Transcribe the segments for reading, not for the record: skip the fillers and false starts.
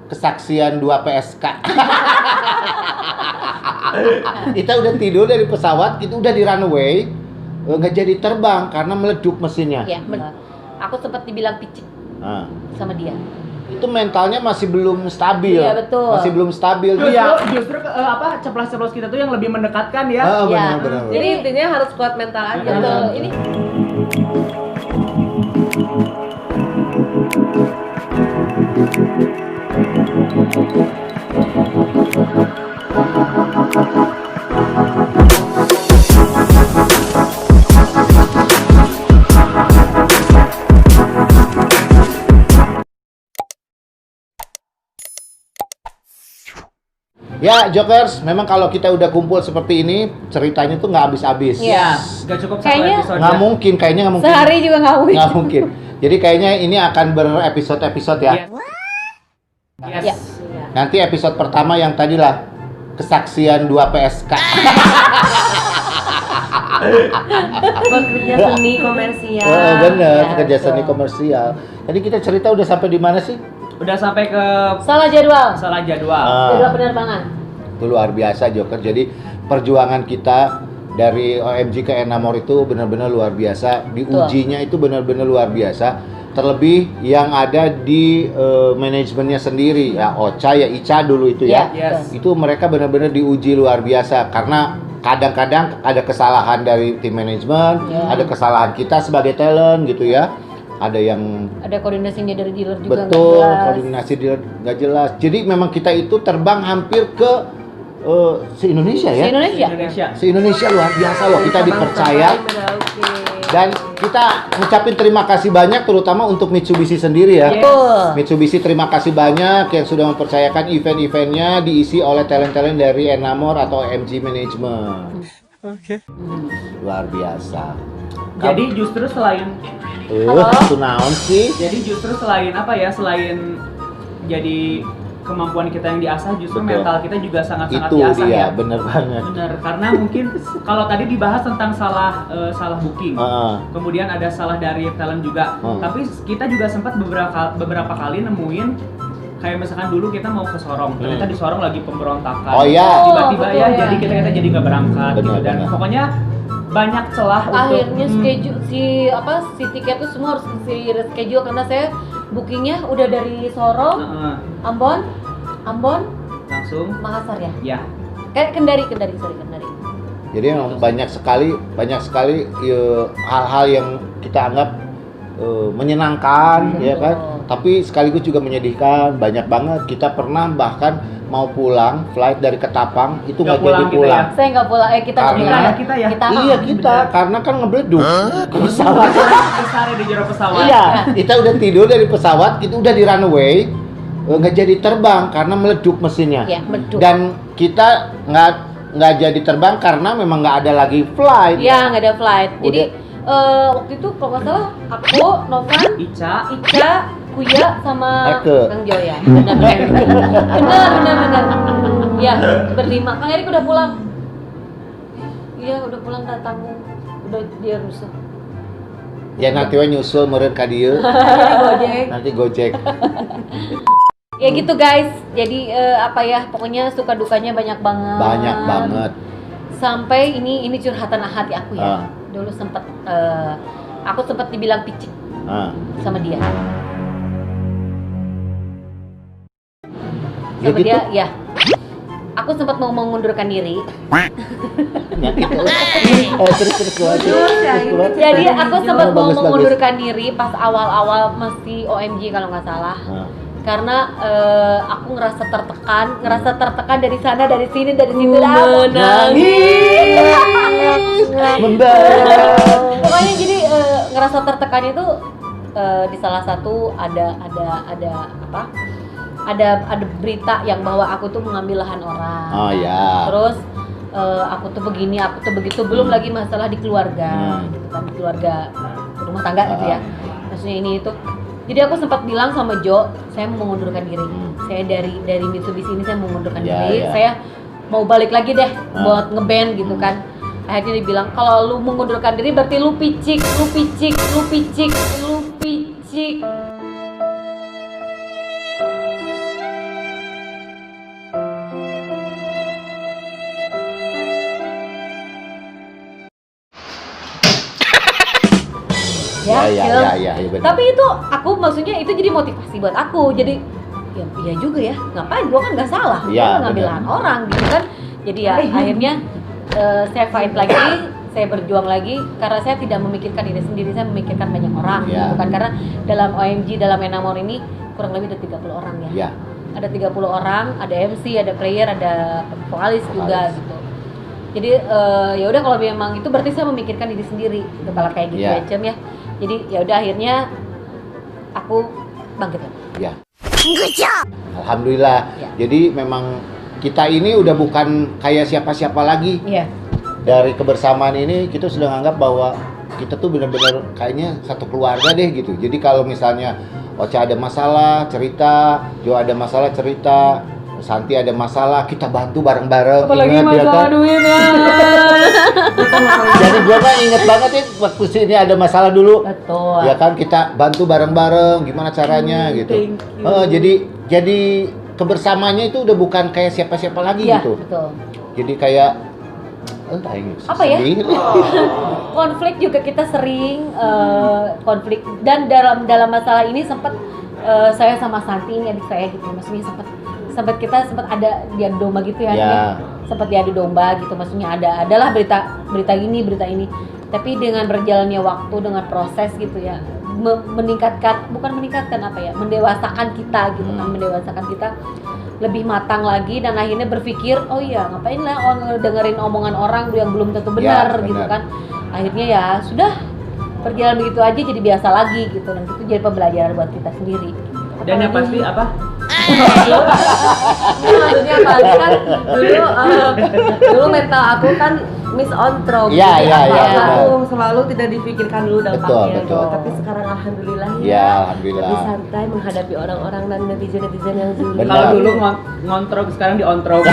kesaksian 2 PSK. Kita udah tidur dari pesawat, itu udah di runway, nggak jadi terbang karena meleduk mesinnya. Iya, aku sempat dibilang picik sama dia. Itu mentalnya masih belum stabil. Iya, betul. Masih belum stabil. Justru ceplas-ceplos kita tuh yang lebih mendekatkan ya. Benar. Jadi intinya harus kuat mental aja. Betul. Ini Ya, Jokers, memang kalau kita udah kumpul seperti ini, ceritanya tuh nggak habis-habis. Iya. Gak cukup satu Kayaknya episode. Nggak mungkin, kayaknya nggak mungkin. sehari juga nggak mungkin. Nggak mungkin. Jadi kayaknya ini akan berepisode-episode ya. Yes. Ya. Nanti episode pertama yang tadi lah, kesaksian 2 PSK. Bekerja seni komersial. Oh, bener, Ya, kerja seni betul. komersial. Jadi kita cerita udah sampai di mana sih? Udah sampai ke Salah jadwal. salah jadwal. Jadwal penerbangan. Itu luar biasa, Joker. Jadi perjuangan kita dari OMG ke Enamor itu benar-benar luar biasa. Diujinya itu benar-benar luar biasa. Terlebih yang ada di manajemennya sendiri, ya Ocha, ya Ica dulu itu ya. Yes. Itu mereka benar-benar diuji luar biasa karena kadang-kadang ada kesalahan dari tim manajemen, ada kesalahan kita sebagai talent gitu ya. Ada yang Ada koordinasinya dari dealer juga nggak betul, jelas. koordinasi dia nggak jelas. Jadi memang kita itu terbang hampir ke se-Indonesia ya. Indonesia. Se-Indonesia luar biasa loh, kita dipercaya. Dan kita ngucapin terima kasih banyak terutama untuk Mitsubishi sendiri ya. Betul. Mitsubishi terima kasih banyak yang sudah mempercayakan event-eventnya diisi oleh talent-talent dari Enamor atau MG Management. Oke. Luar biasa. Jadi justru selain Itu naon sih? Jadi justru selain apa ya, selain jadi kemampuan kita yang diasah, justru Betul. mental kita juga sangat-sangat Itu diasah dia, ya. bener banget. Bener, karena mungkin kalau tadi dibahas tentang salah booking, kemudian ada salah dari talent juga. Tapi kita juga sempat beberapa kali nemuin kayak misalkan dulu kita mau ke Sorong, ternyata di Sorong lagi pemberontakan. Oh iya. Tiba-tiba betul, ya, ya. jadi kita jadi nggak berangkat gitu, Benar, dan benar. pokoknya banyak celah Akhirnya untuk schedule si tiket itu semua harus di reschedule karena saya bookingnya udah dari Sorong, Ambon, langsung Makassar ya. ya. Kendari. Jadi memang banyak sekali hal-hal yang kita anggap menyenangkan ya kan, tapi sekaligus juga menyedihkan. Banyak banget kita pernah bahkan mau pulang flight dari Ketapang itu nggak jadi pulang pulang. kita Saya nggak pulang, kita Karena- kita ya. Iya kita karena kan ngebleduk ke pesawat. Besar di jero pesawat. Iya, kita udah tidur dari pesawat, itu udah di runway, nggak jadi terbang karena meleduk mesinnya. Ya, meleduk. Dan kita nggak jadi terbang karena memang nggak ada lagi flight. Ya nggak ada flight. Jadi waktu itu kalau nggak salah aku, Novan, Ica, Kuya sama Eke. Kang Joya. Benar. Ya, berlima. Kang Erik udah pulang. Iya, udah pulang datang. Udah dia rusuh. Ya nanti we nyusul meureun ka dieu. Gojek. Nanti Gojek. Ya gitu guys. Jadi pokoknya suka dukanya banyak banget. Banyak banget. Sampai ini curhatan hati aku ya. Dulu aku sempat dibilang picik sama dia. Ya Sama gitu. dia, ya. Aku sempat mau mengundurkan diri. Ya gitu. Terus keluar. Jadi aku sempat mau Bagus. mengundurkan diri pas awal-awal masih OMG kalau nggak salah. Karena aku ngerasa tertekan dari sana, dari sini, dari situ. Membara. Pokoknya jadi ngerasa tertekan itu di salah satu ada berita yang bahwa aku tuh mengambil lahan orang. Oh ya. Terus aku tuh begini, aku tuh begitu, belum lagi masalah di keluarga, gitu kan, di keluarga rumah tangga gitu ya. Maksudnya ini itu. Jadi aku sempat bilang sama Jo, saya mau mengundurkan diri. Saya dari Mitsubishi ini saya mau mengundurkan diri. Saya mau balik lagi deh buat ngeband gitu kan. Akhirnya dia bilang, kalau lu mengundurkan diri berarti lu picik. ya, gitu. Iya, benar. Tapi itu aku maksudnya itu jadi motivasi buat aku. Jadi ya iya juga ya, ngapain gua kan nggak salah, Iya, gua ngambil benar. lahan orang gitu kan. Jadi ya akhirnya saya fight lagi, saya berjuang lagi karena saya tidak memikirkan diri sendiri, saya memikirkan banyak orang Iya. gitu kan. Karena dalam OMG, dalam Enamor ini kurang lebih ada 30 orang ya. Iya. Ada 30 orang, ada MC, ada player, ada vokalis juga gitu. Jadi ya udah kalau memang itu berarti saya memikirkan diri sendiri gitu, kalau kayak gitu Iya. aja ya. Jadi ya udah akhirnya aku bangkit lagi. Ya. Alhamdulillah. Ya. Jadi memang kita ini udah bukan kayak siapa-siapa lagi. Iya. Dari kebersamaan ini kita sudah menganggap bahwa kita tuh benar-benar kayaknya satu keluarga deh gitu. Jadi kalau misalnya Ocha ada masalah cerita, Jo ada masalah cerita, Santi ada masalah, kita bantu bareng-bareng. Apalagi Ingat, ya masalah kan? duit. Jadi gue kan inget banget ya waktu sini ada masalah dulu. Betul. Ya kan kita bantu bareng-bareng gimana caranya gitu. thank you. Jadi kebersamaannya itu udah bukan kayak siapa-siapa lagi Iya, gitu. betul. Jadi kayak Apa ya? Konflik juga kita sering konflik, dan dalam masalah ini sempat saya sama Santi ini adik saya gitu, maksudnya sempat kita ada diadu domba gitu ya, Ya. sempat diadu domba gitu, maksudnya adalah berita ini, tapi dengan berjalannya waktu, dengan proses gitu ya, mendewasakan kita gitu kan, mendewasakan kita lebih matang lagi, dan akhirnya berpikir oh iya ngapain lah dengerin omongan orang yang belum tentu benar Ya, gitu benar. kan. Akhirnya ya sudah berjalan begitu aja, jadi biasa lagi gitu, dan itu jadi pembelajaran buat kita sendiri. Dan yang pasti apa? Maksudnya apa? Kan dulu mental aku kan Miss Ontro. Iya, Jadi iya, iya, apa-apa benar. tuh selalu tidak dipikirkan dulu dampaknya. Betul. Gitu. Tapi sekarang alhamdulillah Ya, alhamdulillah. lebih santai menghadapi orang-orang dan netizen yang zulim. Benar. Kalau dulu ngontrol, sekarang diontrol.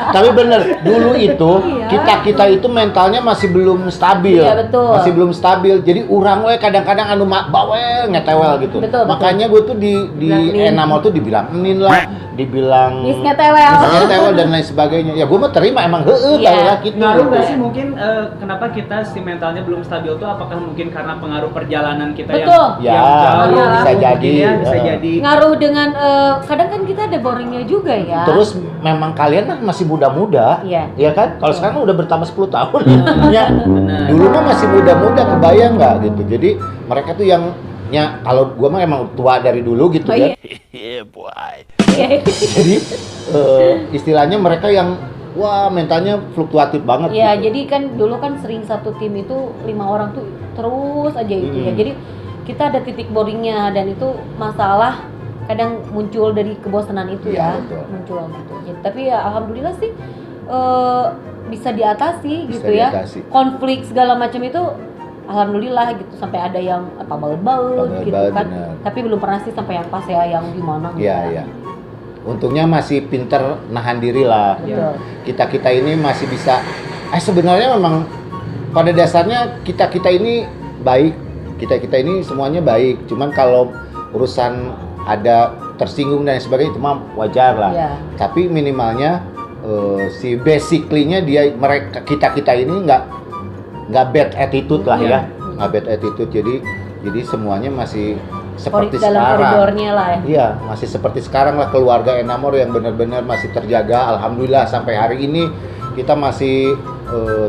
Tapi bener, dulu itu Iya. kita itu mentalnya masih belum stabil. Iya, betul. Masih belum stabil. Jadi urang we kadang-kadang anu bawel ngetewel gitu. Betul. Makanya gue tuh di Bilangin. Enamor tuh dibilang enin lah, dibilang Miss ngetewel. Miss ngetewel dan lain sebagainya. Ya gue mah terima emang heeh Iya. tau lah gitu. Ngaruh nggak sih mungkin kenapa kita si mentalnya belum stabil tuh? Apakah mungkin karena pengaruh perjalanan kita Betul. Ya, yang jauh? bisa mungkin jadi. ya, bisa Heeh. jadi. Ngaruh dengan kadang kan kita ada boringnya juga ya. Terus memang kalian kan masih muda-muda, Iya. ya kan? Kalau sekarang udah bertambah 10 tahun, ya. Benar. Dulu mah masih muda-muda, kebayang nggak gitu. Jadi mereka tuh kalau gua mah emang tua dari dulu gitu Oh, ya. iya. Jadi istilahnya mereka yang wah mentalnya fluktuatif banget. Ya, gitu. jadi kan dulu kan sering satu tim itu 5 orang tuh terus aja itu ya. Jadi kita ada titik boringnya, dan itu masalah kadang muncul dari kebosanan itu Iya, ya, betul. muncul gitu. Jadi, tapi ya alhamdulillah sih bisa diatasi Bisa gitu ya. diatasi. Konflik segala macam itu alhamdulillah gitu, sampai ada yang baut-baut gitu Baut-baut, kan. benar. Tapi belum pernah sih sampai yang pas ya, yang gimana gitu. Iya, iya. Untungnya masih pinter nahan diri lah. Betul. Kita ini masih bisa. Sebenarnya memang pada dasarnya kita ini baik. Kita ini semuanya baik. Cuman kalau urusan ada tersinggung dan sebagainya itu mah wajar lah. Iya. Tapi minimalnya si basically-nya kita ini nggak bad attitude lah ya. Nggak bad attitude. Jadi semuanya masih seperti Dalam sekarang. koridornya lah ya. Iya, masih seperti sekarang lah, keluarga Enamor yang benar-benar masih terjaga. Alhamdulillah sampai hari ini kita masih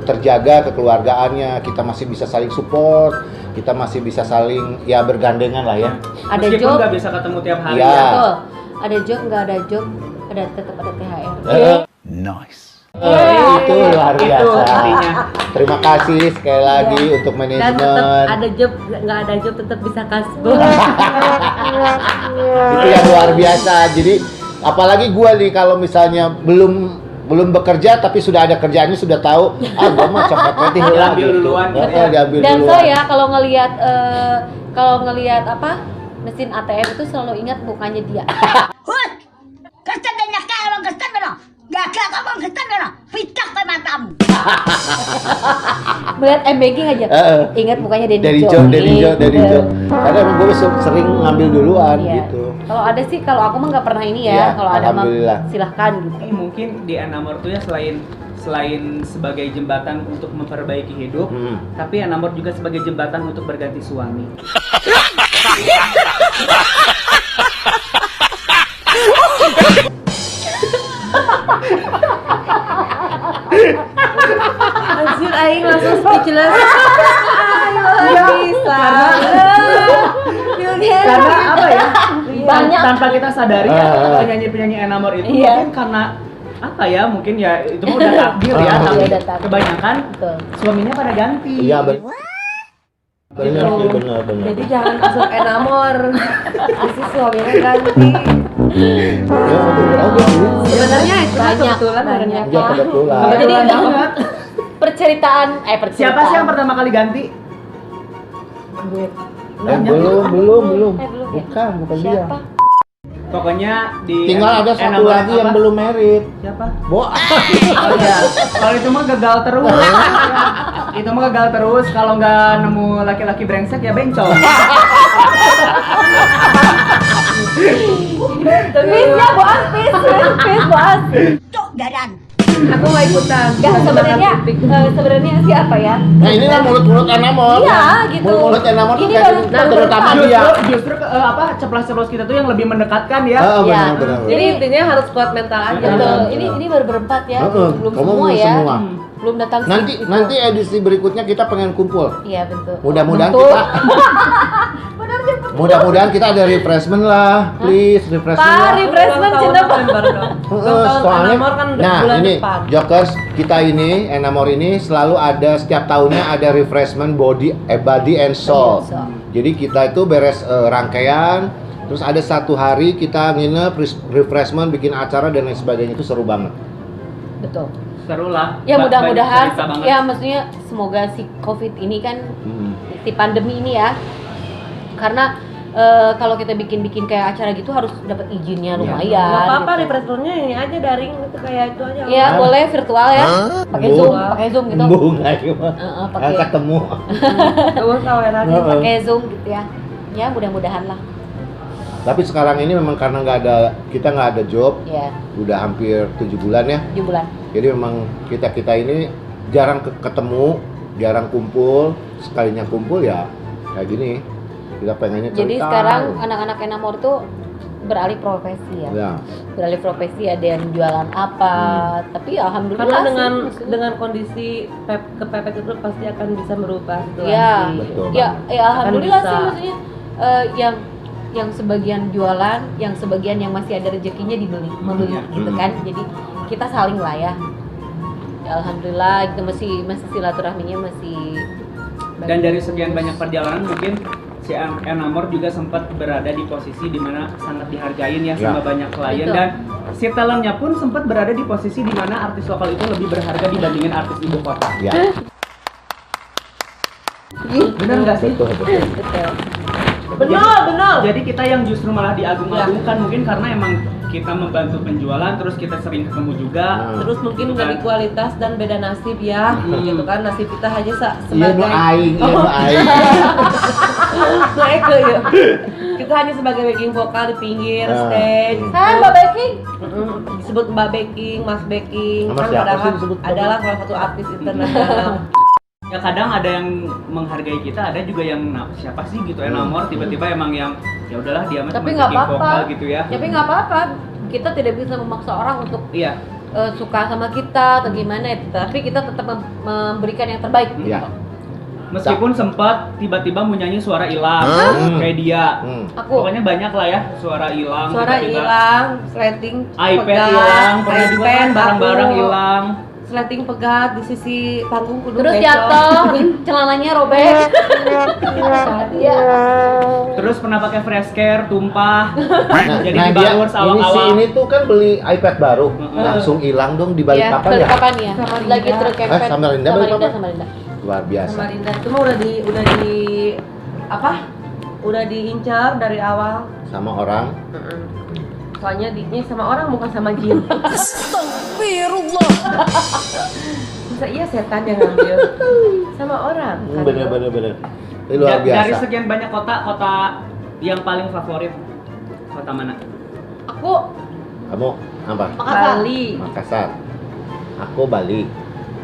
terjaga kekeluargaannya, kita masih bisa saling support, kita masih bisa saling ya bergandengan lah ya. Ada Meskipun job, nggak bisa ketemu tiap hari. Iya. ya. betul. Ada job, nggak ada job, tetap ada THR. Nice. Itu luar Itu biasa. artinya. Terima kasih sekali lagi untuk Dan tetap manajemen. ada job, nggak ada job tetap bisa kasbon. Itu yang luar biasa. Jadi apalagi gua nih kalau misalnya belum bekerja tapi sudah ada kerjaannya, sudah tahu gua mah cepet nanti hilang Diambil gitu. duluan. Diambil Dan duluan. saya kalau ngelihat apa mesin ATM itu selalu ingat mukanya dia. Hut! Kastan dan nakal abang kastan mana? Gak abang kastan mana? Pitak ke matamu. Melihat M-Banking aja. Ingat mukanya dari Jo. Jo. Karena emang gue sering ngambil duluan Iya. gitu. Kalau ada sih, kalau aku mah nggak pernah ini Iya, ya. Kalau ada mah alhamdulillah. silahkan gitu. Tapi mungkin di Enamor tuh ya selain selain sebagai jembatan untuk memperbaiki hidup, tapi Enamor juga sebagai jembatan untuk berganti suami. Anjir, aing langsung speechless. Ayo bisa. Karena apa ya? Banyak. Tanpa kita sadari ya, penyanyi-penyanyi Enamor itu mungkin karena apa ya? Mungkin ya itu mah udah takdir ya, tapi udah takdir. kebanyakan Betul. suaminya pada ganti. Iya benar sih, benar. Jadi jangan masuk Enamor. Isi suaminya ganti. Ya, benar sih. Sebenarnya itu Banyak, kebetulan banyak. Ya kebetulan. Jadi Kebetulan banget. perceritaan. Siapa sih yang pertama kali ganti? Belum. Eh, belum ya? Bukan dia. Siapa? Pokoknya di Tinggal ada satu Enamor lagi yang apa? belum merit. Siapa? Bo. Oh iya, kalau itu mah gagal terus. Itu mah gagal terus. Kalau nggak nemu laki-laki brengsek ya bencong. Peace ya, Boas. Peace, Boas. Cok dadan. Aku mau ikutan. Enggak, sebenarnya siapa ya? Nah ini lah mulut-mulut Enamor. Iya, gitu. Mulut-mulut Enamor tuh Ini kayak baru- gitu, baru terutama pertama. dia. Justru ceplas-ceplos kita tuh yang lebih mendekatkan ya. Iya. Benar. Jadi intinya harus kuat mental aja. Betul. Benar. Ini baru berempat ya. Heeh, Belum kamu semua belum ya. semua. Belum datang Nanti edisi berikutnya kita pengen kumpul. Iya, betul. Mudah-mudahan Betul. kita mudah-mudahan kita ada refreshment lah, please refreshment Pak, lah. refreshment cinta Pak. Soalnya, Enamor kan nah bulan ini depan. Jokers kita ini Enamor ini selalu ada setiap tahunnya ada refreshment body and soul. Body and soul. Jadi kita itu beres rangkaian, terus ada satu hari kita nginep refreshment, bikin acara dan lain sebagainya, itu seru banget. Betul. Seru lah. Ya mudah-mudahan Banyak cerita banget. ya maksudnya semoga si Covid ini kan Hmm. si pandemi ini ya. Karena kalau kita bikin kayak acara gitu harus dapat izinnya lumayan. Gak apa-apa, gitu. refreshmentnya ini aja daring gitu kayak itu aja. Iya, Hah? boleh virtual ya. Pakai Bu. Zoom gitu. Bunga gimana? Pakai Ketemu. Gak usah weran. pakai Zoom gitu ya. Ya mudah-mudahan lah. Tapi sekarang ini memang karena kita nggak ada job, Ya, udah hampir 7 bulan ya. 7 bulan. Jadi memang kita ini jarang ketemu, jarang kumpul. Sekalinya kumpul ya kayak gini. Kita pengennya Jadi cerita. sekarang anak-anak Enamor tuh beralih profesi ya. Ya. Beralih profesi, ada yang jualan apa. Tapi alhamdulillah Karena sih, dengan maksudnya. dengan kondisi kepepet itu pasti akan bisa merubah situasi. Ya, Betul ya, ya alhamdulillah bisa. sih maksudnya yang sebagian jualan, yang sebagian yang masih ada rezekinya membeli gitu kan. Jadi kita saling lah ya. Ya, alhamdulillah gitu masih silaturahminya masih Dan dari sekian banyak perjalanan mungkin si Enamor juga sempat berada di posisi di mana sangat dihargain ya sama banyak klien. Betul. Dan si talentnya pun sempat berada di posisi di mana artis lokal itu lebih berharga dibandingin artis ibu kota. Ya. Benar nggak sih? Betul. betul. Benar. Jadi kita yang justru malah diagung-agungkan mungkin karena emang kita membantu penjualan, terus kita sering ketemu juga. Terus mungkin Gitu dari kan. kualitas dan beda nasib ya, gitu kan, nasib kita hanya Iya sebagai nu aing, iya nu aing. naik ke ya. Kita hanya sebagai backing vokal di pinggir stage. Hai Mbak Becky. Disebut Mbak Backing, Mas Backing, Sama kan siapa padahal sih disebut Mbak adalah salah satu artis internasional. Ya kadang ada yang menghargai kita, ada juga yang siapa sih gitu Enamor tiba-tiba emang yang ya udahlah dia mah Tapi cuma nggak backing apa-apa. vokal gitu ya. Tapi nggak apa-apa. Kita tidak bisa memaksa orang untuk Iya. suka sama kita atau gimana ya. Tapi kita tetap memberikan yang terbaik. Ya. Meskipun sempat tiba-tiba mau nyanyi suara hilang kayak dia. Aku Pokoknya banyak lah ya suara hilang. Suara tiba-tiba hilang, sleting iPad pegat, hilang, pokoknya juga iPad, kan barang-barang baku, hilang. sleting pegat di sisi panggung kudu terus becok. jatuh, celananya robek. Iya. Terus pernah pakai fresh care tumpah. Jadi Nah, dia dibalur ini si awal-awal. ini tuh kan beli iPad baru, Heeh. langsung hilang dong di balik Iya, papan balik ya. papan ya. Samarinda. Lagi terkepet. Samarinda balik papan? Samarinda. Luar biasa. Samarinda itu mah udah di apa? Udah diincar dari awal. Sama orang. Soalnya ini sama orang bukan sama jin. Astagfirullah. Masa iya setan yang ngambil sama orang kan? Bener. Ini luar Dari biasa. sekian banyak kota yang paling favorit kota mana? Aku Kamu apa? Makassar. Bali. Makassar. Aku Bali.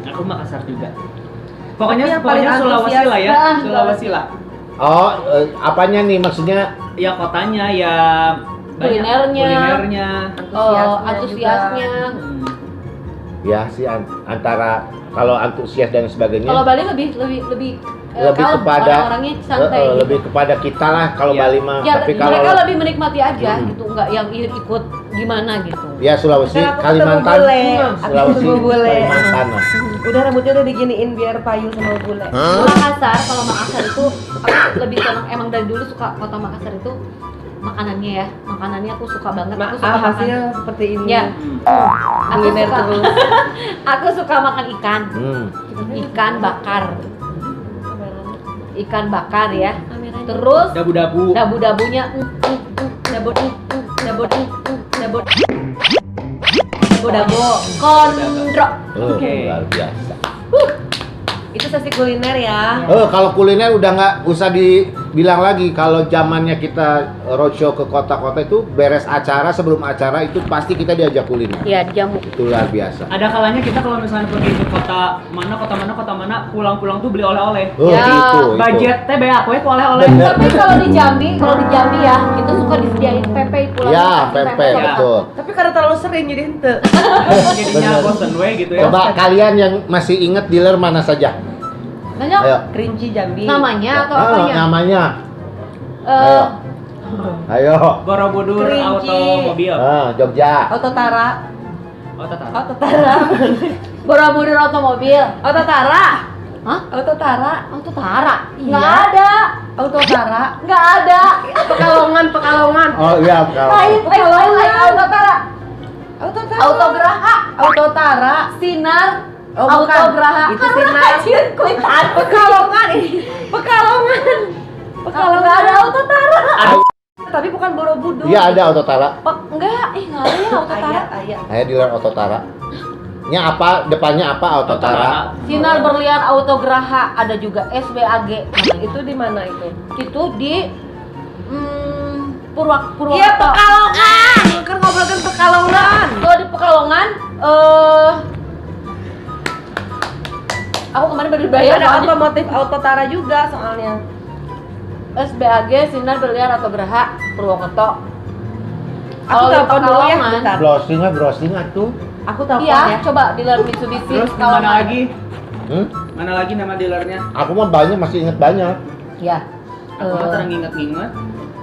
Aku Makassar juga. Pokoknya Tapi yang paling Sulawesi antusias- lah ya, Ah, Sulawesi lah. Oh, apanya nih maksudnya? Ya kotanya ya banyak Kulinernya. kulinernya. Antusiasnya. Hmm. Ya sih antara kalau antusias dan sebagainya. Kalau Bali lebih lebih kalem, kepada orang-orangnya santai. lebih kepada kita lah kalau Ya. Bali mah. Ya, Tapi kalau mereka lebih menikmati aja Hmm. gitu, nggak yang ikut gimana gitu. ya Sulawesi, Kan aku Kalimantan, ketemu bule. Aku Sulawesi, ketemu bule. Kalimantan. lah. Udah rambutnya udah diginiin biar payu sama bule. Makassar, kalau Makassar itu aku lebih senang, emang dari dulu suka kota Makassar itu makanannya ya, makanannya aku suka banget. Aku suka Hasil makan. seperti ini. Ya, aku Kuliner suka. terus. Aku suka makan ikan, ikan bakar, ikan bakar ya. Terus Dabu-dabu. dabu-dabunya, dabu-dabu, kondro. Oke. Luar biasa. Itu sesi kuliner ya. Kalau kuliner udah nggak usah dibilang lagi. Kalau zamannya kita roadshow ke kota-kota itu beres acara, sebelum acara itu pasti kita diajak kuliner. Ya, jamu. Itu luar biasa. Ada kalanya kita kalau misalnya pergi ke kota mana, pulang-pulang tuh beli oleh-oleh. Ya, itu. Budget teh beak we ku oleh-oleh. Bener. Tapi kalau di Jambi ya, itu suka disediain pempek pulang. Ya, Kasih pempek, ya. betul. Tapi karena terlalu sering jadi ente. Jadinya Bener. bosen we gitu ya. Coba kalian yang masih inget dealer mana saja? Banyak Ayo. Kerinci Jambi. namanya atau Ah, apanya? namanya. Eh, Ayo. Borobudur Kerinci. automobil. Jogja. Autotara. Oh, tata. Autotara. Borobudur otomobil. Autotara. Hah? Autotara. Autotara? Iya. Nggak ada. Autotara. Nggak ada. Pekalongan. Oh iya, Lain, Autotara. Autotara. Autograha. Autotara. Sinar. Oh, bukan. Autograha. Itu Sinar. Sirkuitan. Pekalongan ini. Pekalongan. Nggak ada Autotara. Tapi bukan Borobudur. Iya ada Autotara. Nggak ada ya Autotara. Ayah. Ayo dealer Autotara. Nya apa? Depannya apa Autotara? Sinar Berlian Autograha, ada juga SBAG namanya. Itu di mana itu? Itu di Purwokerto. Iya, Pekalongan. Kan ngobrolin Pekalongan. Kalau di Pekalongan, aku kemarin baru bayar Ada soalnya. otomotif Autotara juga soalnya. SBAG Sinar Berlian Autograha Purwokerto. Aku Kalau di telepon dulu ya, Pekalongan, bentar. Browsing tuh. Aku telepon iya, ya. coba dealer Mitsubishi Terus di Pekalongan. mana lagi? Hmm? Mana lagi nama dealernya? Aku mah banyak masih inget banyak. Ya. Aku mah terang inget-inget.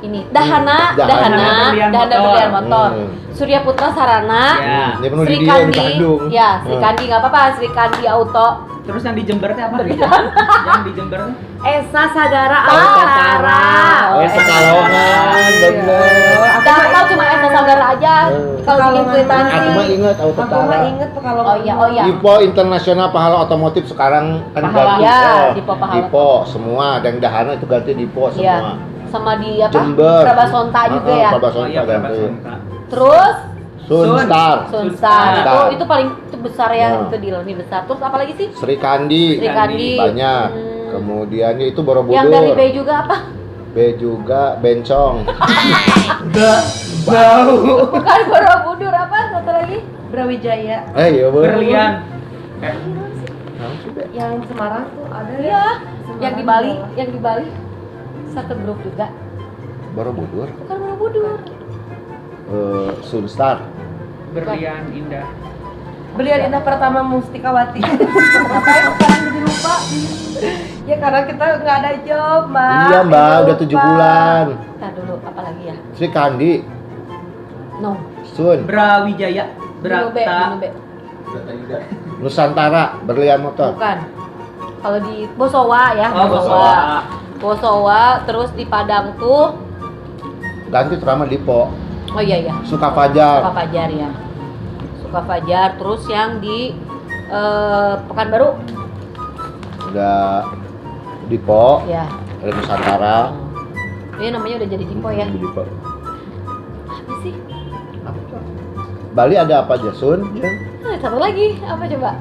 Ini Dahana Dahana Berlian Motor. Berlian Motor. Hmm. Surya Putra Sarana. Ya. Ini penuh Sri di dia di Kandi, Bandung. ya Sri Kandi nggak apa-apa, Sri Kandi Auto. Terus yang di Jember teh apa? Yang di Jember teh? Esa Sagara Autotara. Oh, Pekalongan, bener. Jangan tahu cuma Esa Sagara aja. Kalau bikin kwitansi. Aku mah inget Aku mah Autotara. inget Pekalongan. Oh iya. Dipo Internasional Pahala Otomotif sekarang kan Pahala. ganti. Ya, Oh, Dipo Pahala. Dipo semua dan Dahana itu ganti Dipo semua. Iya. Sama di apa? Jember. Prabasonta juga ya. Prabasonta Oh iya, ganti. Prabasonta. Terus Sunstar. Sunstar. Sunstar. Itu paling itu besar ya, Nah. itu dealernya besar. Terus apa lagi sih? Sri Kandi. Sri Kandi. Banyak. Hmm. Kemudian itu Borobudur. Yang dari B juga apa? B juga Bencong. Bau. Bukan Borobudur, apa? Satu lagi? Brawijaya. Iya bener. Berlian. Yang Semarang tuh ada ya. Iya. Semarang Yang di Bali, juga. yang di Bali. Satu grup juga. Borobudur. Bukan Borobudur. Sunstar. Berlian Indah. Berlian Indah Pertama Mustikawati. Ngapain sekarang jadi lupa? Ya karena kita nggak ada job, Mbak. Iya Mbak, Jadi udah 7 lupa. bulan. Ntar dulu, apa lagi ya? Sri Kandi. No. Sun. Brawijaya. Dulu B, Berata. dulu B. Nusantara. Berlian Motor. Bukan. Kalau di Bosowa ya, Oh, Bosowa. Bosowa, terus di Padang tuh, Ganti terama Dipo. oh iya ya, Suka Fajar. Suka Fajar ya. Suka Fajar, terus yang di Pekanbaru, Udah Dipo. ya. Ada Nusantara. Ini namanya udah jadi Dipo ya. Dipo. Apa sih? Bali ada apa aja Sun? Satu lagi, apa coba?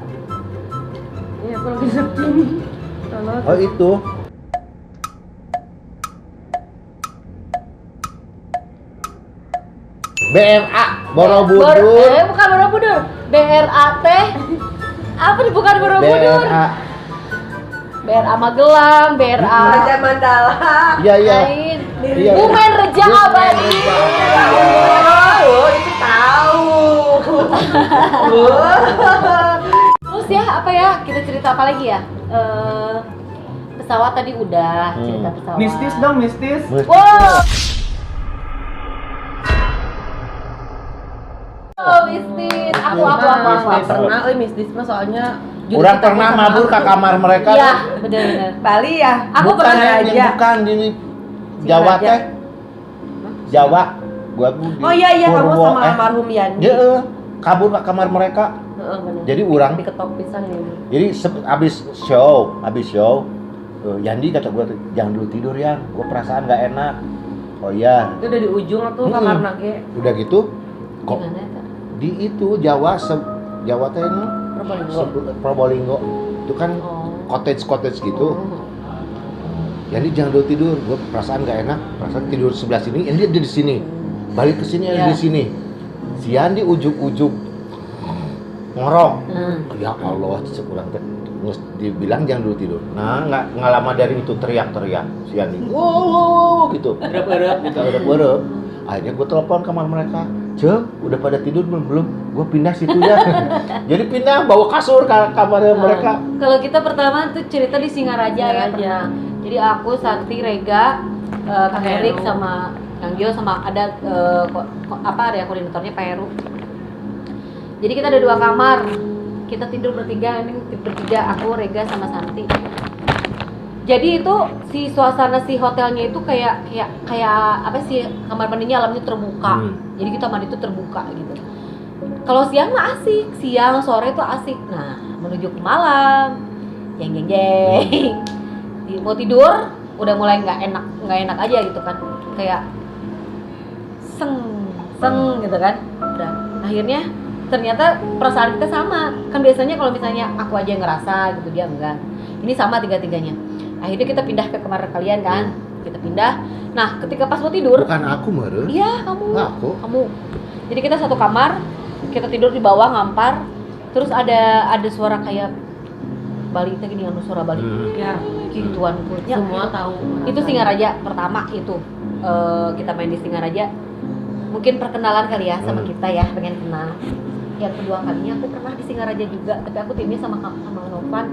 Iya, aku lagi sepi. Tolong. Oh itu. BRA Borobudur. Bukan Borobudur. BRAT Apa nih bukan Borobudur? BRA. BRA Magelang, BRA Raja Mandala. Iya iya. lain. Iya. Bumen Reja Abadi. Oh, itu tahu. Terus ya apa ya? Kita cerita apa lagi ya? Pesawat tadi udah cerita pesawat. Mistis dong, mistis. Wow. Oh, mistis. Aku. Nggak pernah, mistis mah soalnya. Orang pernah mabur ke kamar mereka. Iya, benar-benar. Bali ya. Aku bukan pernah yang bukan di Jawa Singaraja. teh. Jawa. Gua di Oh iya kamu Purwo, sama almarhum Yandi. Heeh. Kabur ke kamar mereka. Heeh, bener. Jadi orang diketok pisang nih. jadi abis show Yandi kata gue jangan dulu tidur ya, gue perasaan nggak enak. Oh iya, Itu udah di ujung tuh kamar nage. udah gitu kok Gimana ya? di itu Jawa Jawa teh nu Probolinggo itu kan cottage gitu. Yandi jangan dulu tidur, gue perasaan nggak enak, perasaan tidur sebelah sini, Yandi ada di sini, balik ke sini ada di sini. Si Yandi ujug-ujug ngorok. Ya Allah, sekurang teh dibilang jangan dulu tidur. Nah, nggak lama dari itu teriak-teriak si Yandi. Wow, gitu. Berep. Akhirnya gue telepon kamar mereka. Udah pada tidur belum? Gue pindah situ ya. Jadi pindah bawa kasur ke kamar mereka. Kalau kita pertama tuh cerita di Singaraja ya pernah. Jadi aku, Santi, Rega, Kang Erik sama Kang Gio sama ada area koordinatornya Pak Heru. Jadi kita ada 2 kamar. Kita tidur bertiga, aku, Rega sama Santi. Jadi itu suasana hotelnya itu kayak apa sih, kamar mandinya alamnya terbuka. Jadi kita mandi itu terbuka gitu. Kalau siang mah asik, siang sore tuh asik. Nah, menuju ke malam, jeng. Mau tidur udah mulai nggak enak aja gitu kan. Kayak seng gitu kan. Udah akhirnya ternyata perasaan kita sama. Kan biasanya kalau misalnya aku aja yang ngerasa gitu, dia enggak. Ini sama tiga-tiganya. Akhirnya kita pindah ke kamar kalian kan. Kita pindah. Nah, ketika pas mau tidur, Bukan aku, Mere. iya, kamu. Aku. Kamu. Jadi kita satu kamar, kita tidur di bawah ngampar. Terus ada suara kayak Bali itu gini, suara Bali. Ya, Gituan kulitnya. semua tahu. Itu Singaraja pertama itu. Kita main di Singaraja. Mungkin perkenalan kali ya sama kita ya, pengen kenal. Yang kedua kalinya aku pernah di Singaraja juga, tapi aku timnya sama Novan,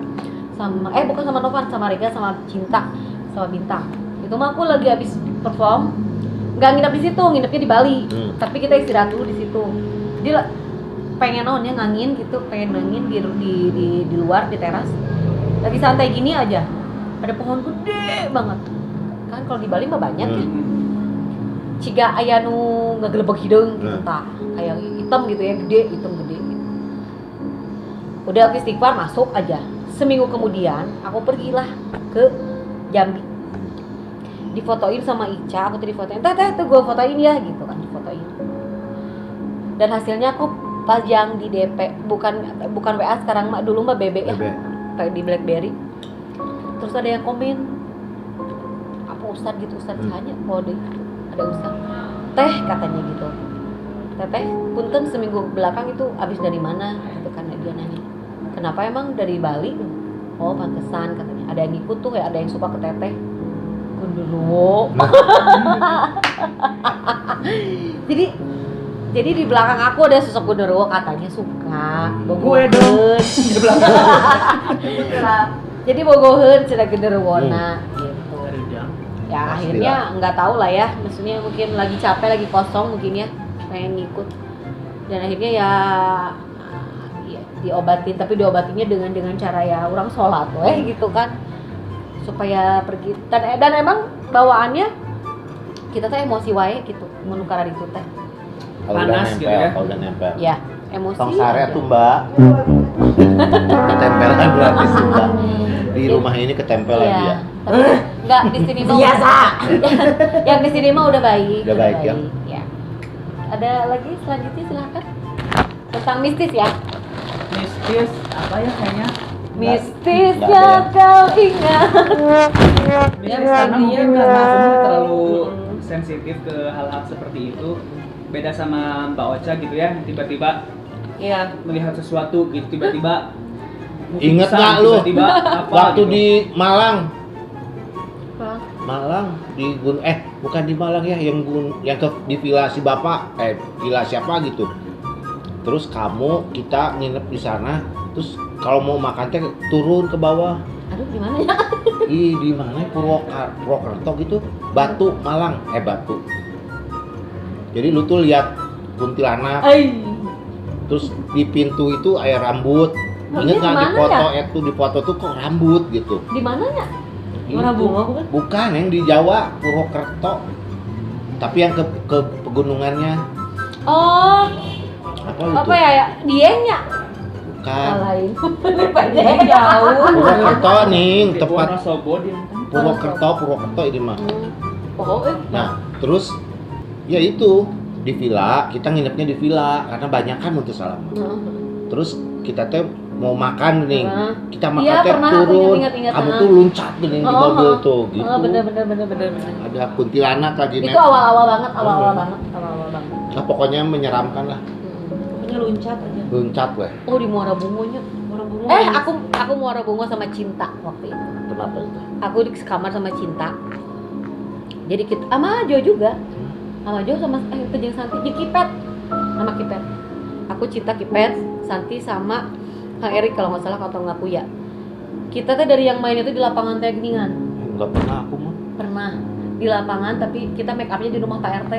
bukan sama Novan, sama Rega, sama Cinta, sama Bintang. Itu mah aku lagi habis perform, nggak nginep di situ, nginepnya di Bali. Tapi kita istirahat dulu di situ. Jadi pengen ngangin gitu, pengen ngangin di luar di teras. Lagi santai gini aja, ada pohon gede banget. Kan kalau di Bali mah banyak ya. Ciga aya nu ngagelebeg hideung gitu tah. Kayak hitam gitu ya, hitam gede gitu. Udah istighfar masuk aja. Seminggu kemudian aku pergilah ke Jambi. Difotoin sama Ica, aku tuh difotoin. Teh gue fotoin ya gitu kan, difotoin. Dan hasilnya aku pajang di DP, bukan WA sekarang mah, dulu mah BB ya. Kayak di BlackBerry. Terus ada yang komen, apa Ustadz gitu, Ustadz hanya kode. Ada Ustadz, teh katanya gitu. Teteh, punten seminggu belakang itu abis dari mana? Gitu kan dia nanya. Kenapa emang dari Bali? Oh pantesan katanya. Ada yang ikut tuh, kayak ada yang suka ke teteh. Gundurwo. Jadi di belakang aku ada sosok Gundurwo katanya suka. Gue dong. Di belakang. Jadi bogoheun cenah Gundurwona gitu. Ya akhirnya nggak tahu lah ya, maksudnya mungkin lagi capek, lagi kosong mungkin ya, pengen ngikut. Dan akhirnya ya diobatin, tapi diobatinnya dengan cara ya orang sholat gitu kan, supaya pergi. Dan emang bawaannya kita tuh emosi wae gitu, menukar itu teh. Panas gitu ya. Kalau udah nempel. Ya emosi. Tong sare tuh Mbak. Ketempelan berarti sih Mbak. Di rumah ini ketempelan Iya. dia. Tapi enggak di sini mah biasa. Yang di sini mah udah baik. Udah baik ya. Ya. Ada lagi selanjutnya silakan. Tentang mistis ya. Mistis apa ya kayaknya? Mistis nggak yang ada kau ingat. Mistis karena mungkin karena semua terlalu sensitif ke hal-hal seperti itu. Beda sama Mbak Ocha gitu ya, tiba-tiba Iya. melihat sesuatu gitu, tiba-tiba Ingat Pingsan, nggak lu? tiba-tiba apa Waktu gitu. di Malang, Apa? Malang di bukan di Malang ya, yang di villa si bapak, villa siapa gitu. Terus kita nginep di sana, terus kalau mau makan teh turun ke bawah. Aduh gimana ya? Di mana Purwokerto gitu, Batu Malang, Batu. Jadi lu tuh lihat kuntilanak, terus di pintu itu air rambut. Nah, Ingat ini nggak di di mana foto ya? itu di foto tuh kok rambut gitu. Di mananya? Muara Itu. Bunga bukan? Bukan yang di Jawa, Purwokerto. Tapi yang ke pegunungannya Oh, apa itu? apa ya? Dianya. Bukan. Lain. Jauh. Purwokerto nih, Di tepat Wonosobo dia kan. Purwokerto ini mah. Oh, Nah, terus ya itu di villa, kita nginepnya di villa karena banyak kan untuk salam. Terus kita teh mau makan nih, kita makan Iya, teh pernah, aku turun, ingat-ingat, kamu nah. tuh loncat nih di mobil tuh, gitu. bener. Ada kuntilanak lagi Itu awal-awal banget. Nah, pokoknya menyeramkan lah, Pokoknya loncat aja. loncat weh. Oh, di Muara Bungonya. Muara Bunga. Aku Muara Bungo sama Cinta waktu itu. Kenapa itu? Aku di kamar sama Cinta. Jadi kita sama Jo juga. Sama Jo sama Kejeng Santi di Kipet. Sama Kipet. Aku Cinta Kipet, Santi sama Kang Erik kalau nggak salah atau ngaku ya. Kita tuh dari yang main itu di lapangan Tegningan. Enggak pernah aku mah. Pernah di lapangan tapi kita make upnya di rumah Pak RT.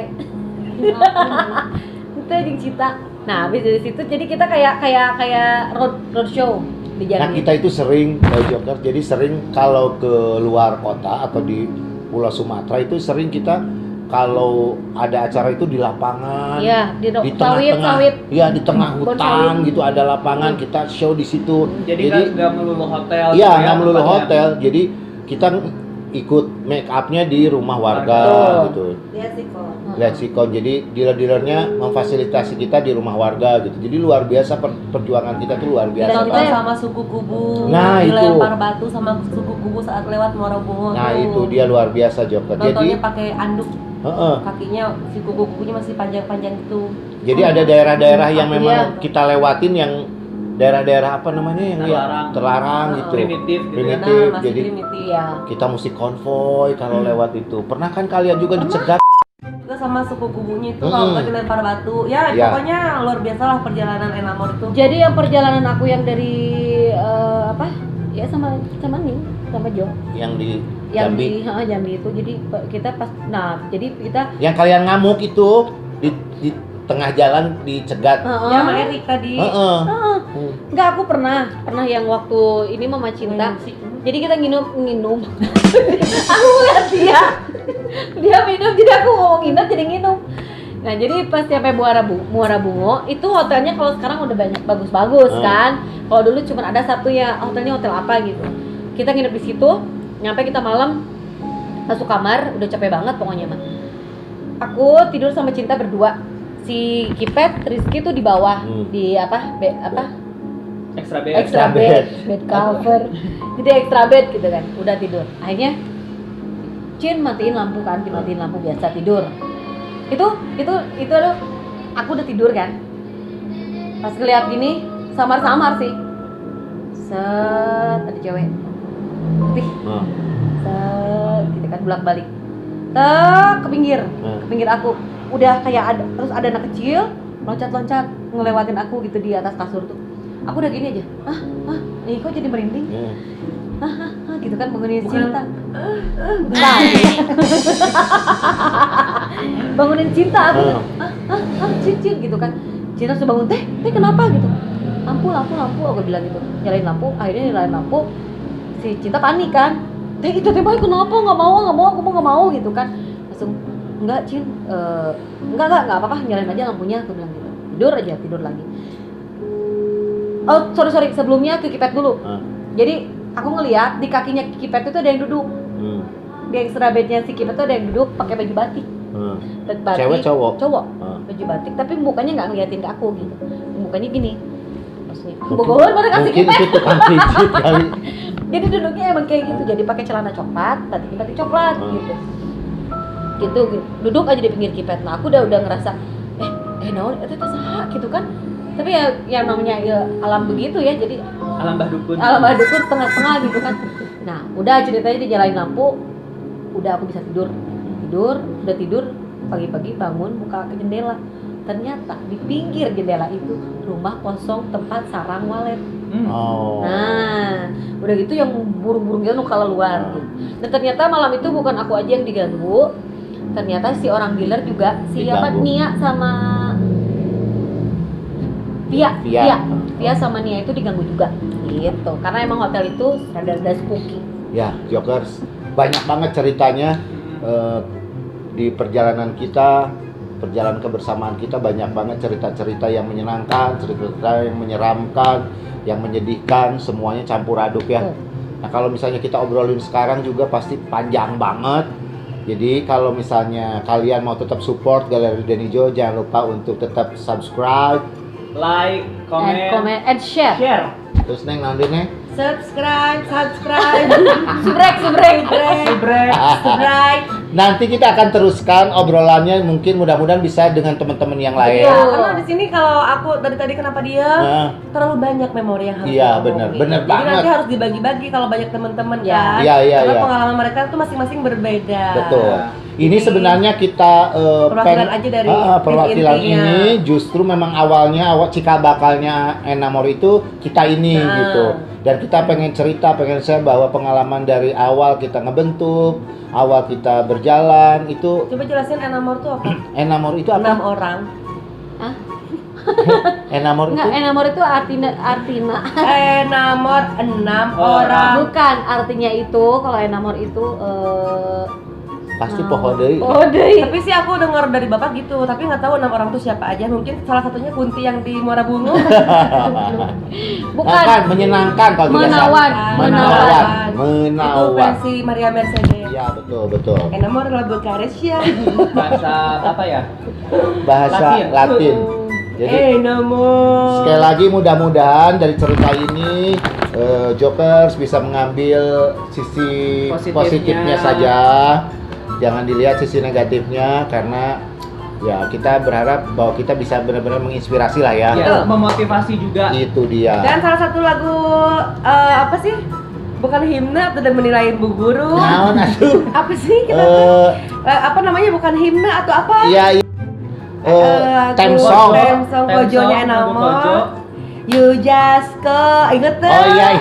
Itu Jeung Cinta. Nah, habis dari situ jadi kita kayak road show di Nah, jalan. kita itu sering Joker, jadi sering kalau ke luar kota atau di Pulau Sumatera itu sering kita kalau ada acara itu di lapangan. Iya, di tengah-tengah, sawit. iya di tengah Bon hutan sawit. gitu ada lapangan, kita show di situ. Jadi nggak melulu hotel. iya gitu nggak melulu tempatnya. hotel, jadi kita ikut make upnya di rumah warga Betul. gitu. Lihat sih kok. Lihat sikon, jadi dealer-dealernya memfasilitasi kita di rumah warga gitu. Jadi luar biasa perjuangan kita tuh luar biasa. Kita Pak. sama suku kubu, Nah, itu. dilempar batu sama suku kubu saat lewat Muara Bungo. Nah tuh. itu dia luar biasa Joker. Jadi, Nontonnya pakai anduk, heeh. kakinya si kuku-kukunya masih panjang-panjang gitu. Jadi ada daerah-daerah yang memang Iya. kita lewatin yang daerah-daerah apa namanya yang terlarang gitu. Primitif gitu ya. Primitif. Nah, masih Jadi primitif. Iya. kita mesti konvoy kalau lewat itu. Pernah kan kalian juga dicegat? Juga sama suku kubunya itu kalau nggak dilempar batu. Ya, Iya. pokoknya luar biasa lah perjalanan Enamor itu. Jadi yang perjalanan aku yang dari apa? Ya sama Ning, sama Jo. Yang di Yang Jambi. Jambi itu. Jadi kita pas jadi kita Yang kalian ngamuk itu di tengah jalan dicegat. Ya, sama Erik tadi. Heeh. enggak aku pernah yang waktu ini Mama Cinta. Jadi kita nginum. Aku lihat dia minum, jadi aku ngomong nginep jadi nginum. Nah jadi pas sampai Muara Bungo itu hotelnya kalau sekarang udah banyak bagus-bagus kan. Kalau dulu cuma ada satu ya hotelnya hotel apa gitu. Kita nginep di situ, nyampe kita malam masuk kamar udah capek banget pokoknya mah. Aku tidur sama Cinta berdua. Si Kipet, Rizky tuh di bawah di extra bed cover. Jadi extra bed gitu kan. Udah tidur. Akhirnya Cin matiin lampu kan, dimatiin lampu biasa tidur. Itu aduh, aku udah tidur kan. Pas ngeliat gini, samar-samar sih. Set, ada cewek. Putih. Set, gitu kan bolak-balik. Ke pinggir aku. Udah kayak terus ada anak kecil loncat-loncat ngelewatin aku gitu di atas kasur tuh. Aku udah gini aja. Nih kok jadi merinding? Gitu kan bangunin Cinta. Nah, bangunin Cinta aku. Cin gitu kan. Cinta sudah bangun, teh kenapa gitu? Lampu aku bilang gitu. Nyalain lampu, akhirnya nyalain lampu. Si Cinta panik kan. Itu teh boy kenapa? Enggak mau gitu kan. Langsung enggak Cin, enggak apa-apa, nyalain aja lampunya, aku bilang gitu. Tidur lagi. Oh, sorry, sebelumnya ke Kipet dulu. Jadi aku ngeliat di kakinya Kipet itu ada yang duduk. Di extra bednya si Kipet itu ada yang duduk pakai baju batik. Batik. Cewek cowok? Cowok. Baju batik, tapi mukanya nggak ngeliatin ke aku gitu. Mukanya gini. Maksudnya, bogohan pada kasih Mungkin Kipet. itu tukang pijit kali. Jadi duduknya emang kayak gitu. Jadi pakai celana coklat, batik coklat gitu. Gitu, duduk aja di pinggir Kipet. Nah, aku udah ngerasa naon eta teh saha gitu kan. Tapi ya yang namanya ya alam begitu ya. Jadi Alam Mbah Dukun. Alam Mbah Dukun setengah-setengah gitu kan. Nah, udah ceritanya dinyalain lampu, udah aku bisa tidur, udah tidur, pagi-pagi bangun buka ke jendela. Ternyata di pinggir jendela itu rumah kosong tempat sarang walet. Oh. Nah, udah gitu yang burung-burung gitu kalau luar. Dan ternyata malam itu bukan aku aja yang diganggu. Ternyata si orang dealer juga, siapa Diganggu. Nia sama Pia sama Nia itu diganggu juga. Gitu. Karena emang hotel itu rada-rada spooky. Ya, Jokers, banyak banget ceritanya di perjalanan kita, perjalanan kebersamaan kita, banyak banget cerita-cerita yang menyenangkan, cerita-cerita yang menyeramkan, yang menyedihkan, semuanya campur aduk ya. Nah, kalau misalnya kita obrolin sekarang juga pasti panjang banget. Jadi kalau misalnya kalian mau tetap support Galeri Denijo, jangan lupa untuk tetap subscribe, Like, And comment and share. terus neng nanti neng. Subscribe. Subrek. Nanti kita akan teruskan obrolannya, mungkin mudah-mudahan bisa dengan teman-teman yang lain. Iya, karena di sini kalau aku dari tadi kenapa dia Nah, terlalu banyak memori yang harus Iya, diomongin. bener Jadi banget. nanti harus dibagi-bagi kalau banyak teman-teman Iya. kan. Iya, Karena iya. pengalaman mereka tuh masing-masing berbeda. betul. Ini Jadi, sebenarnya kita perwakilan aja dari perwakilan intinya. ini justru memang awal cikal bakalnya Enamor itu kita ini Nah. gitu. Dan kita pengen cerita, pengen share bahwa pengalaman dari awal kita ngebentuk, awal kita berjalan itu. Coba jelasin Enamor tuh apa? Enamor itu 6 apa? orang. Hah? Enamor Enggak, itu enamor itu artinya Enamor 6 orang. bukan artinya itu. Kalau enamor itu pasti pohon deui. Oh, deui. Tapi sih aku dengar dari bapak gitu, tapi nggak tahu 6 orang tuh siapa aja. Mungkin salah satunya Kunti yang di Muara Bungu. Bukan. Kan menyenangkan kalau tidak Menawan. salah. Menawan. Itu Menawan. versi Maria Mercedes. Iya, betul. Enamor adalah Bukaresya. Bahasa apa ya? Bahasa Latin. Jadi Enamor. sekali lagi mudah-mudahan dari cerita ini Jokers bisa mengambil sisi positifnya saja. Jangan dilihat sisi negatifnya, karena ya kita berharap bahwa kita bisa benar-benar menginspirasi lah ya. Ya, memotivasi juga. Itu dia. Dan salah satu lagu apa sih? Bukan himne atau dan menilai Bu Guru. Naon atuh? Apa sih kita apa namanya, bukan himne atau apa? Iya. Theme song. Theme song Kojonya lagu Kojo. Enamor. You just go, inget tuh? Oh iya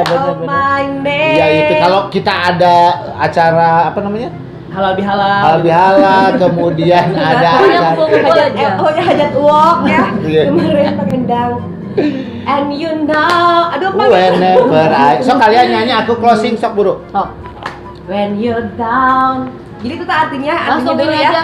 benar-benar. My name. Iya itu kalau kita ada acara apa namanya? Halal bihalal. Halal bihalal, kemudian ada Pokoknya kumpul-kumpul aja. Oh ya, hajat walk ya. Iya. Kemarin pengendang. And you know, aduh apa gitu? Whenever I. Sok kalian nyanyi, aku closing sok buru. Oh, When you're down. Jadi itu tuh artinya langsung dulu ini ya. aja.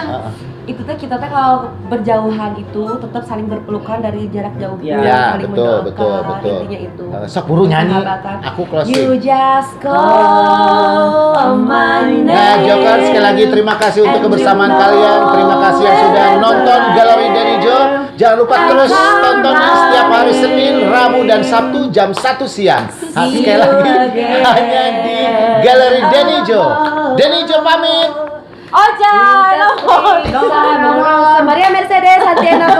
Itu tuh kita tuh kalau berjauhan itu tetap saling berpelukan dari jarak jauh, Ya, saling betul. mendoakan, intinya itu. Sok buru nyanyi, Persahabatan. aku You closing. just call my name. Nah, Joker sekali lagi terima kasih untuk kebersamaan kalian. Terima kasih yang sudah nonton Galeri Denijo. Jangan lupa terus tonton setiap hari Senin, Rabu, dan Sabtu jam 1 siang. Sekali lagi hanya di Galeri Denijo. Denijo pamit. Oja, Maria Mercedes, Hatiana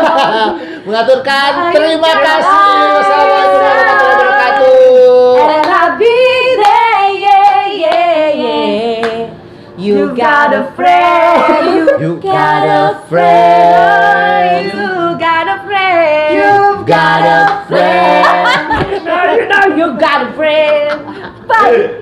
Mengaturkan terima kasih. Wassalamualaikum warahmatullahi wabarakatuh. And I'll be there, yeah. You got a friend. You got a friend. You got a friend. You've got a friend. You know you got a friend. Bye.